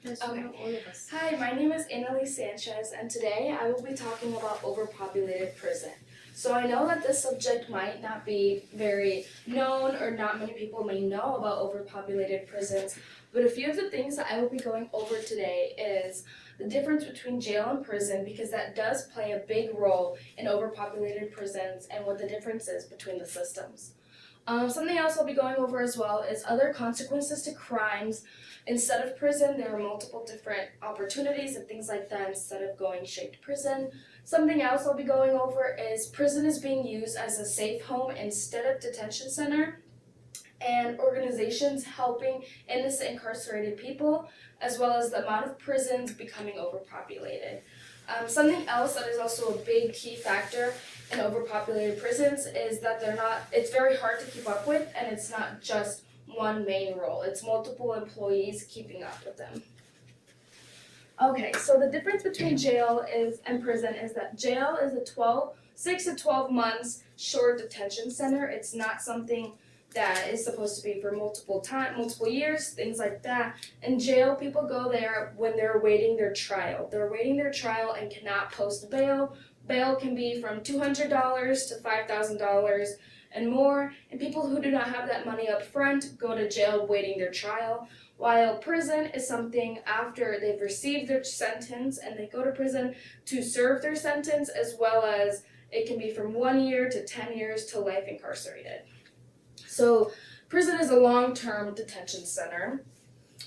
Yes, Okay. all of us. Hi, my name is Annalise Sanchez, and today I will be talking about overpopulated prison. So I know that this subject might not be very known, or not many people may know about overpopulated prisons, but a few of the things that I will be going over today is the difference between jail and prison, because that does play a big role in overpopulated prisons and what the difference is between the systems. Something else I'll be going over as well is other consequences to crimes. Instead of prison, there are multiple different opportunities and things like that instead of going straight to prison. Something else I'll be going over is prison is being used as a safe home instead of detention center, and organizations helping innocent incarcerated people, as well as the amount of prisons becoming overpopulated. Something else that is also a big key factor in overpopulated prisons is that it's very hard to keep up with, and it's not just one main role, it's multiple employees keeping up with them. Okay, so the difference between jail and prison is that jail is a 6 to 12 months short detention center. It's not something that is supposed to be for multiple years, things like that. In jail, people go there when they're awaiting their trial. They're awaiting their trial and cannot post bail. Bail can be from $200 to $5,000 and more, and people who do not have that money up front go to jail waiting their trial. While prison is something after they've received their sentence and they go to prison to serve their sentence, as well as it can be from 1 year to 10 years to life incarcerated. So prison is a long-term detention center,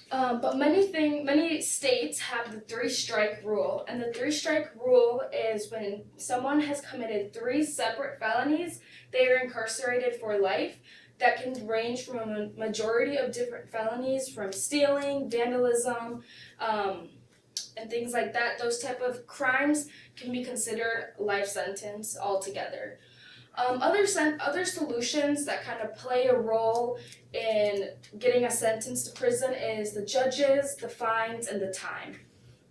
but many states have the three-strike rule, and the three-strike rule is when someone has committed 3 separate felonies, they are incarcerated for life. That can range from a majority of different felonies, from stealing, vandalism, and things like that. Those type of crimes can be considered life sentence altogether. Other solutions that kind of play a role in getting a sentence to prison is the judges, the fines, and the time.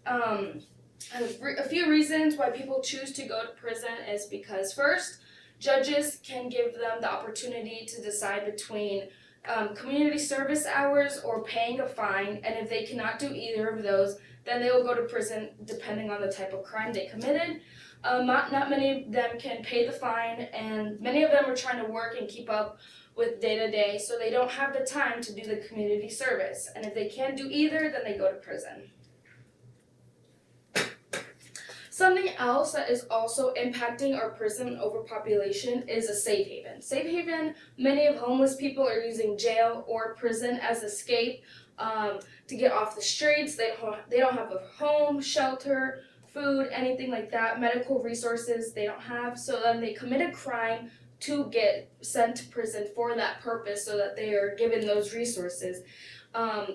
A few reasons why people choose to go to prison is because, first, judges can give them the opportunity to decide between community service hours or paying a fine, and if they cannot do either of those, then they will go to prison depending on the type of crime they committed. Not many of them can pay the fine, and many of them are trying to work and keep up with day to day, so they don't have the time to do the community service. And if they can't do either, then they go to prison. Something else that is also impacting our prison overpopulation is a safe haven. Safe haven, many of homeless people are using jail or prison as escape to get off the streets. They don't have a home, shelter, food, anything like that, medical resources they don't have, so then they commit a crime to get sent to prison for that purpose, so that they are given those resources.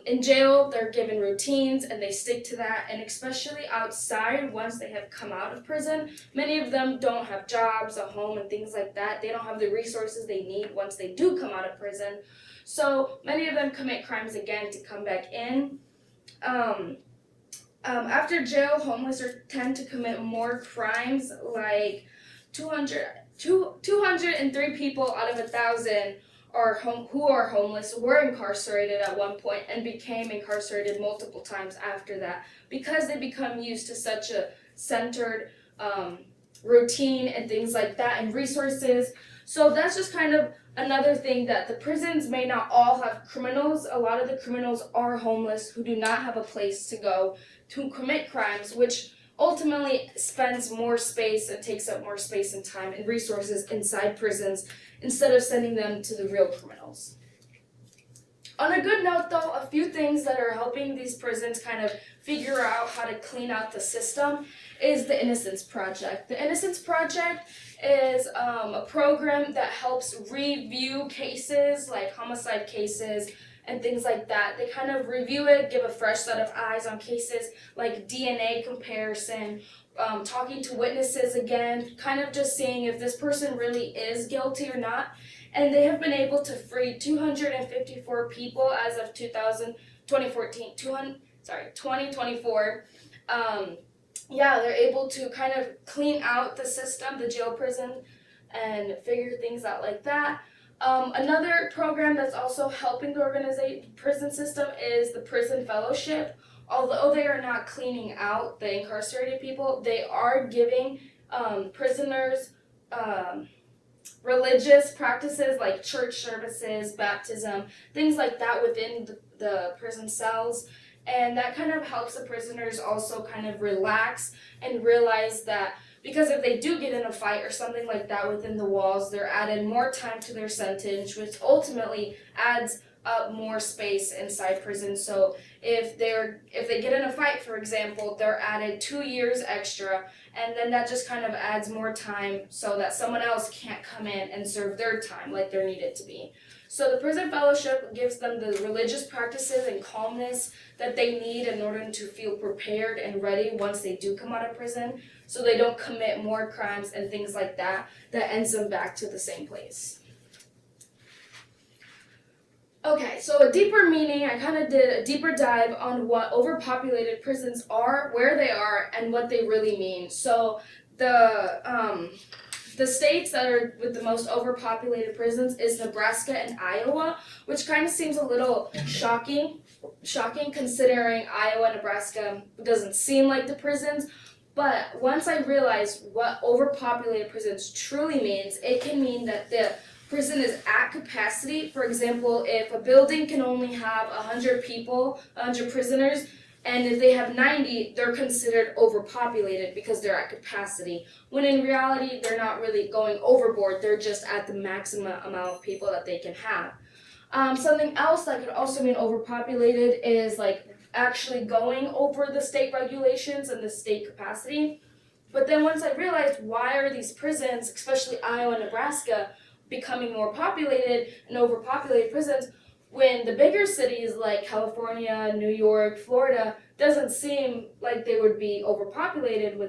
In jail, they're given routines and they stick to that, and especially outside, once they have come out of prison, many of them don't have jobs, a home, and things like that. They don't have the resources they need once they do come out of prison, so many of them commit crimes again to come back in. After jail, homeless tend to commit more crimes, like 203 people out of 1,000 who are homeless were incarcerated at one point and became incarcerated multiple times after that, because they become used to such a centered routine and things like that, and resources. So that's just kind of another thing, that the prisons may not all have criminals. A lot of the criminals are homeless who do not have a place to go to commit crimes, which ultimately spends more space and takes up more space and time and resources inside prisons instead of sending them to the real criminals. On a good note though, a few things that are helping these prisons kind of figure out how to clean out the system is the Innocence Project. The Innocence Project is a program that helps review cases, like homicide cases and things like that. They kind of review it, give a fresh set of eyes on cases like DNA comparison, talking to witnesses again, kind of just seeing if this person really is guilty or not. And they have been able to free 254 people as of 2024. They're able to kind of clean out the system, the jail prison, and figure things out like that. Another program that's also helping the prison system is the Prison Fellowship, although they are not cleaning out the incarcerated people, they are giving prisoners religious practices like church services, baptism, things like that within the prison cells. And that kind of helps the prisoners also kind of relax and realize that because if they do get in a fight or something like that within the walls, they're added more time to their sentence, which ultimately adds up more space inside prison. So if they get in a fight, for example, they're added 2 years extra, and then that just kind of adds more time so that someone else can't come in and serve their time like they're needed to be. So the prison fellowship gives them the religious practices and calmness that they need in order to feel prepared and ready once they do come out of prison, so they don't commit more crimes and things like that ends them back to the same place. Okay, so a deeper meaning, I kind of did a deeper dive on what overpopulated prisons are, where they are, and what they really mean. So the states that are with the most overpopulated prisons is Nebraska and Iowa, which kind of seems a little shocking considering Iowa and Nebraska doesn't seem like the prisons. But once I realized what overpopulated prisons truly means, it can mean that the prison is at capacity. For example, if a building can only have 100 people, 100 prisoners, and if they have 90, they're considered overpopulated because they're at capacity. When in reality, they're not really going overboard, they're just at the maximum amount of people that they can have. Something else that could also mean overpopulated is like actually going over the state regulations and the state capacity. But then once I realized why are these prisons, especially Iowa and Nebraska, becoming more populated and overpopulated prisons, when the bigger cities like California, New York, Florida doesn't seem like they would be overpopulated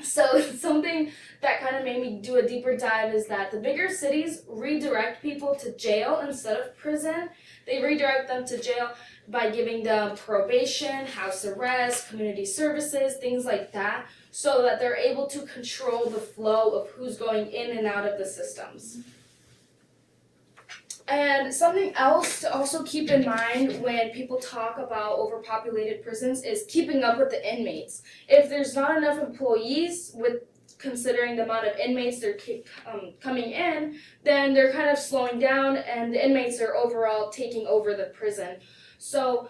So something that kind of made me do a deeper dive is that the bigger cities redirect people to jail instead of prison. They redirect them to jail by giving them probation, house arrest, community services, things like that, so that they're able to control the flow of who's going in and out of the systems. And something else to also keep in mind when people talk about overpopulated prisons is keeping up with the inmates. If there's not enough employees, with considering the amount of inmates they're coming in, then they're kind of slowing down and the inmates are overall taking over the prison. So,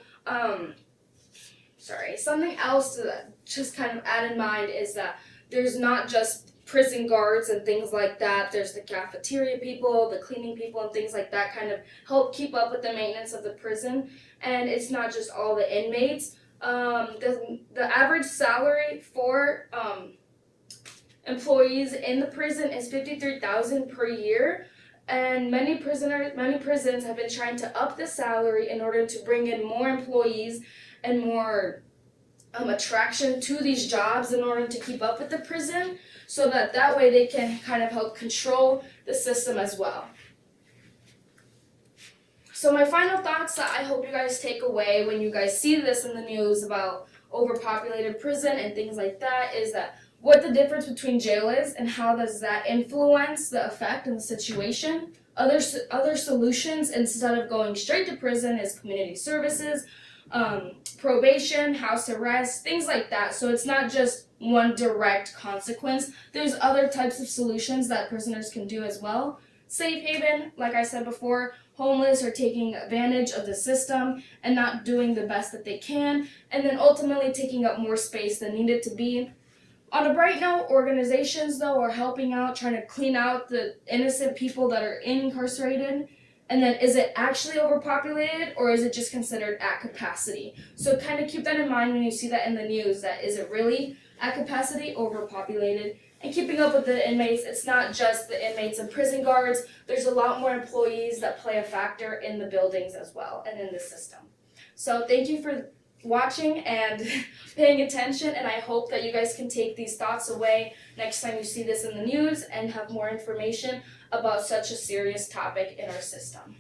something else to just kind of add in mind is that there's not just prison guards and things like that. There's the cafeteria people, the cleaning people, and things like that kind of help keep up with the maintenance of the prison. And it's not just all the inmates. The average salary for employees in the prison is $53,000 per year. And many prisons have been trying to up the salary in order to bring in more employees and more attraction to these jobs in order to keep up with the prison, so that way they can kind of help control the system as well. So my final thoughts that I hope you guys take away when you guys see this in the news about overpopulated prison and things like that is that what the difference between jail is and how does that influence the effect and the situation. Other solutions instead of going straight to prison is community services, probation, house arrest, things like that. So it's not just one direct consequence. There's other types of solutions that prisoners can do as well. Safe haven, like I said before, homeless are taking advantage of the system and not doing the best that they can, and then ultimately taking up more space than needed to be. On a bright note, organizations though are helping out, trying to clean out the innocent people that are incarcerated. And then is it actually overpopulated or is it just considered at capacity? So kind of keep that in mind when you see that in the news, that is it really at capacity, overpopulated? And keeping up with the inmates, it's not just the inmates and prison guards. There's a lot more employees that play a factor in the buildings as well and in the system. So thank you for watching and paying attention, and I hope that you guys can take these thoughts away next time you see this in the news and have more information about such a serious topic in our system.